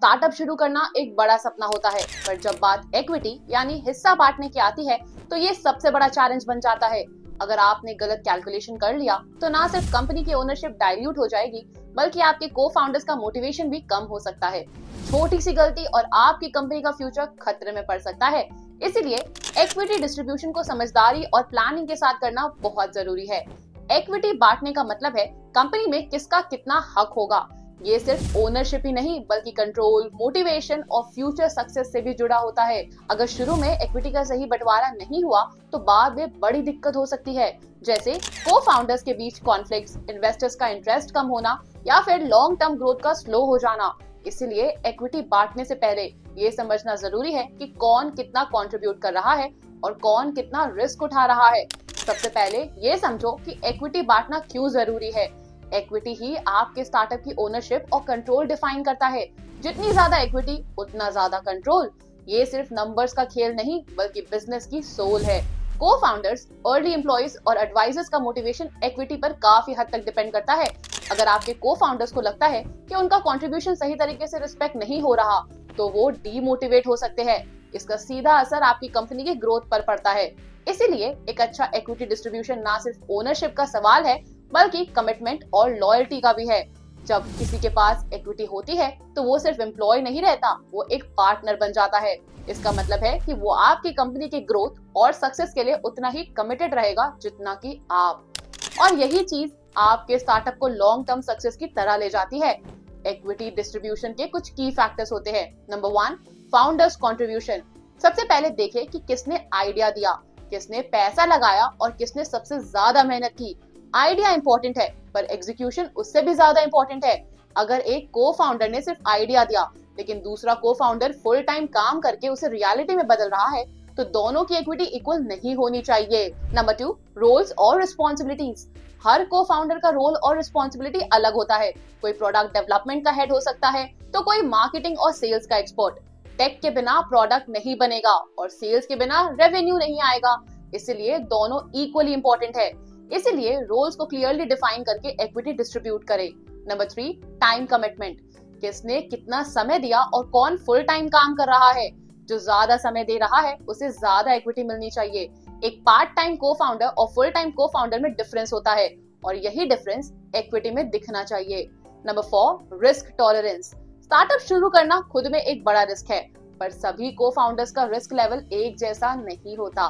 Startup शुरू करना एक बड़ा सपना होता है, पर जब बात इक्विटी यानी हिस्सा बांटने की आती है तो ये सबसे बड़ा चैलेंज बन जाता है। अगर आपने गलत कैलकुलेशन कर लिया तो ना सिर्फ कंपनी की ओनरशिप डाइल्यूट हो जाएगी, बल्कि आपके को फाउंडर्स का मोटिवेशन भी कम हो सकता है। छोटी सी गलती और आपकी कंपनी का फ्यूचर खतरे में पड़ सकता है। इसीलिए इक्विटी डिस्ट्रीब्यूशन को समझदारी और प्लानिंग के साथ करना बहुत जरूरी है। इक्विटी बांटने का मतलब है कंपनी में किसका कितना हक होगा। ये सिर्फ ओनरशिप ही नहीं, बल्कि कंट्रोल, मोटिवेशन और फ्यूचर सक्सेस से भी जुड़ा होता है। अगर शुरू में इक्विटी का सही बंटवारा नहीं हुआ तो बाद में बड़ी दिक्कत हो सकती है, जैसे को फाउंडर्स के बीच कॉन्फ्लिक्ट्स, इन्वेस्टर्स का इंटरेस्ट कम होना या फिर लॉन्ग टर्म ग्रोथ का स्लो हो जाना। इसीलिए इक्विटी बांटने से पहले ये समझना जरूरी है कि कौन कितना कंट्रीब्यूट कर रहा है और कौन कितना रिस्क उठा रहा है। सबसे पहले ये समझो कि इक्विटी बांटना क्यों जरूरी है। इक्विटी ही आपके स्टार्टअप की ओनरशिप और कंट्रोल डिफाइन करता है। जितनी ज्यादा इक्विटी उतना ज्यादा कंट्रोल। ये सिर्फ नंबर्स का खेल नहीं, बल्कि बिजनेस की सोल है। को फाउंडर्स, अर्ली एम्प्लॉइज और एडवाइजर्स का मोटिवेशन इक्विटी पर काफी हद तक डिपेंड करता है। अगर आपके को फाउंडर्स को लगता है कि उनका कंट्रीब्यूशन सही तरीके से रिस्पेक्ट नहीं हो रहा, तो वो डीमोटिवेट हो सकते हैं। इसका सीधा असर आपकी कंपनी की ग्रोथ पर पड़ता है। इसीलिए एक अच्छा इक्विटी डिस्ट्रीब्यूशन ना सिर्फ ओनरशिप का सवाल है, बल्कि कमिटमेंट और लॉयल्टी का भी है। जब किसी के पास इक्विटी होती है तो वो सिर्फ एम्प्लॉय नहीं रहता, वो एक पार्टनर बन जाता है। इसका मतलब है कि वो आपकी कंपनी की ग्रोथ और सक्सेस के लिए उतना ही कमिटेड रहेगा जितना कि आप। और यही चीज आपके स्टार्टअप को लॉन्ग टर्म सक्सेस की तरह ले जाती है। इक्विटी डिस्ट्रीब्यूशन के कुछ की फैक्टर्स होते हैं। Number 1, founders contribution. सबसे पहले देखें कि किसने आइडिया दिया, किसने पैसा लगाया और किसने सबसे ज्यादा मेहनत की। आइडिया इंपॉर्टेंट है, पर एग्जीक्यूशन उससे भी ज्यादा इंपॉर्टेंट है। अगर एक को फाउंडर ने सिर्फ आइडिया दिया, लेकिन दूसरा को फाउंडर फुल टाइम काम करके उसे रियलिटी में बदल रहा है, तो दोनों की इक्विटी इक्वल नहीं होनी चाहिए। नंबर 2, रोल्स और रिस्पॉन्सिबिलिटीज। हर को फाउंडर का रोल और रिस्पॉन्सिबिलिटी अलग होता है। कोई प्रोडक्ट डेवलपमेंट का हेड हो सकता है, तो कोई मार्केटिंग और सेल्स का एक्सपर्ट। टेक के बिना प्रोडक्ट नहीं बनेगा और सेल्स के बिना रेवेन्यू नहीं आएगा। इसलिए दोनों इक्वली इंपॉर्टेंट है। इसीलिए रोल्स को क्लियरली डिफाइन करके इक्विटी डिस्ट्रीब्यूट करें। Number 3, time commitment. किसने कितना समय दिया और कौन फुल टाइम काम कर रहा है। जो ज्यादा समय दे रहा है उसे ज्यादा इक्विटी मिलनी चाहिए। एक पार्ट टाइम को फाउंडर और फुल टाइम को फाउंडर में डिफरेंस होता है, और यही डिफरेंस इक्विटी में दिखना चाहिए। Number 4, risk tolerance. स्टार्टअप शुरू करना खुद में एक बड़ा रिस्क है, पर सभी को फाउंडर्स का रिस्क लेवल एक जैसा नहीं होता।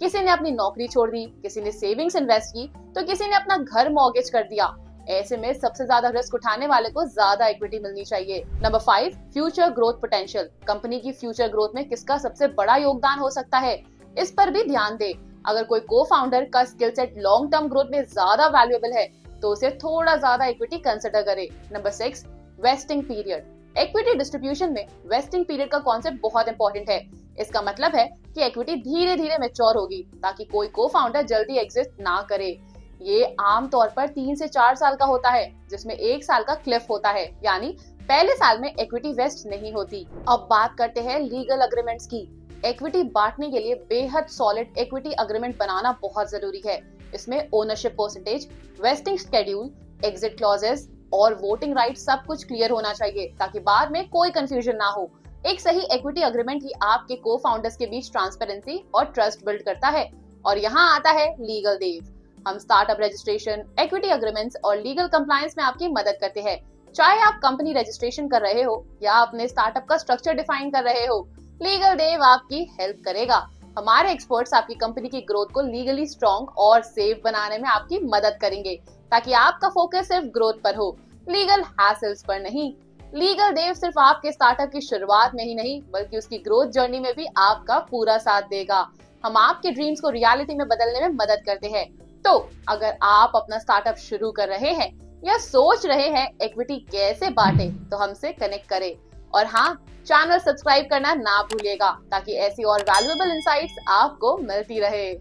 किसी ने अपनी नौकरी छोड़ दी, किसी ने सेविंग्स इन्वेस्ट की, तो किसी ने अपना घर मॉर्गेज कर दिया। ऐसे में सबसे ज्यादा रिस्क उठाने वाले को ज्यादा इक्विटी मिलनी चाहिए। Number 5, future growth potential. Company की फ्यूचर ग्रोथ में किसका सबसे बड़ा योगदान हो सकता है, इस पर भी ध्यान दे। अगर कोई को फाउंडर का skill set long term growth में ज्यादा वैल्यूएबल है, तो उसे थोड़ा ज्यादा इक्विटी कंसिडर करे। Number 6, vesting period. Equity distribution में वेस्टिंग पीरियड का कॉन्सेप्ट बहुत इंपॉर्टेंट है। इसका मतलब है कि इक्विटी धीरे धीरे मैच्योर होगी, ताकि कोई को फाउंडर जल्दी एग्जिट ना करे। ये आमतौर पर 3 से 4 साल का होता है, जिसमें 1 साल का क्लिफ होता है, यानी पहले साल में इक्विटी वेस्ट नहीं होती। अब बात करते हैं लीगल एग्रीमेंट्स की। इक्विटी बांटने के लिए बेहद सॉलिड इक्विटी एग्रीमेंट बनाना बहुत जरूरी है। इसमें ownership percentage, wasting schedule, exit clauses और वोटिंग राइट सब कुछ क्लियर होना चाहिए, ताकि बाद में कोई कंफ्यूजन ना हो। एक सही इक्विटी एग्रीमेंट ही आपके को फाउंडर्स के बीच ट्रांसपेरेंसी और ट्रस्ट बिल्ड करता है। और यहाँ आता है लीगल देव। हम स्टार्टअप रजिस्ट्रेशन, इक्विटी एग्रीमेंट्स और लीगल कंप्लायंस में आपकी मदद करते हैं। चाहे आप कंपनी रजिस्ट्रेशन कर रहे हो या अपने स्टार्टअप का स्ट्रक्चर डिफाइन कर रहे हो, लीगल देव आपकी हेल्प करेगा। हमारे एक्सपर्ट्स आपकी कंपनी की ग्रोथ को लीगली स्ट्रॉन्ग और सेफ बनाने में आपकी मदद करेंगे, ताकि आपका फोकस सिर्फ ग्रोथ पर हो, लीगल हैसल्स पर नहीं। लीगल देव सिर्फ आपके स्टार्टअप की शुरुआत में ही नहीं, बल्कि उसकी ग्रोथ जर्नी में भी आपका पूरा साथ देगा। हम आपके ड्रीम्स को रियलिटी में बदलने में मदद करते हैं। तो अगर आप अपना स्टार्टअप शुरू कर रहे हैं या सोच रहे हैं इक्विटी कैसे बांटे, तो हमसे कनेक्ट करें। और हाँ, चैनल सब्सक्राइब करना ना भूलिएगा, ताकि ऐसी और वैल्यूएबल इनसाइट्स आपको मिलती रहे।